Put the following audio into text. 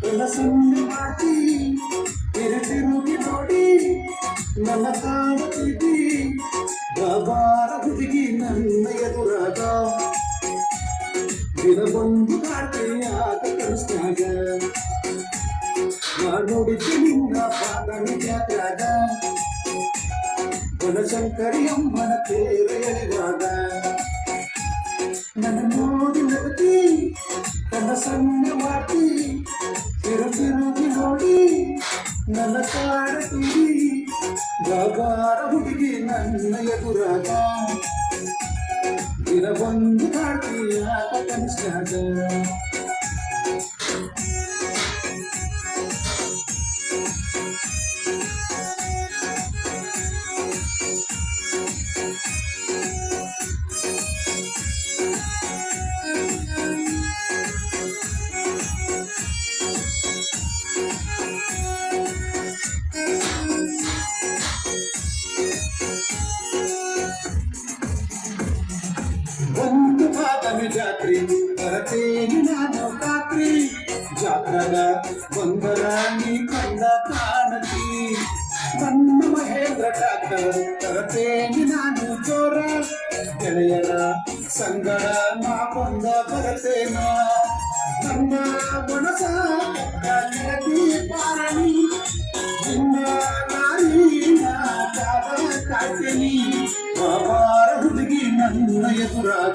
ಕನಸನ್ನು ಮಾಡಿ ತಿರುಗಿ ನೋಡಿ ನನ್ನ ಕಾಣುತ್ತಿದ್ದಿ ಬಾಬಾರ ಹುಡುಗಿ ನನ್ನ ಎದುರಾಗ ದಿನವೊಂದು ಕಾಡ್ತೀಯಾಗ ಕನಸ್ನಾಗ ನಾ ನೋಡಿದ್ದೆ ನಿನ್ನ ಬಾಗಣಿ ಜಾತ್ರಾಗ ಬನಶಂಕರಿ ಅಮ್ಮನ ತೇರ ಎಳೆವಾಗ ನನ್ನ ನೋಡಿ ನಗತಿ ಕನಸನ್ನು ಮಾಡಿ ತಿರುಗಿ ನೋಡಿ ನನ್ನ ಕಾಡ್ತೀವಿ ಬಾಬಾರ ಹುಡುಗಿ ನನ್ನ ಎದುರಾಗ ದಿನವೊಂದು ಕಾಡ್ತೀಯಾಗ ಕನಸ್ನಾಗ ಒಂದು ಬಾದಾಮಿ ಜಾತ್ರೆ ಬರತೇನೆ ನಾನು ರಾತ್ರಿ ಜಾತ್ರದ ಬಂದರ ನೀ ಕಂಡ ಕಾಣತಿ ನನ್ನ ಮಹೇಂದ್ರ ಡಾಕ್ಟರ್ ತರತೇನೆ ನಾನು ಜೋರ ಗೆಳೆಯರ ಸಂಗಡ ನಾ ಬಂದ ಬರತೇನ ನನ್ನ ಮನಸ ಪಾರಣಿ ನಿನ್ನ ನಾರಿನ ಕಾಯ್ತೀನಿ ಬಾಬಾರ ಹುಡುಗಿ ನನ್ನ ಎದುರಾಗ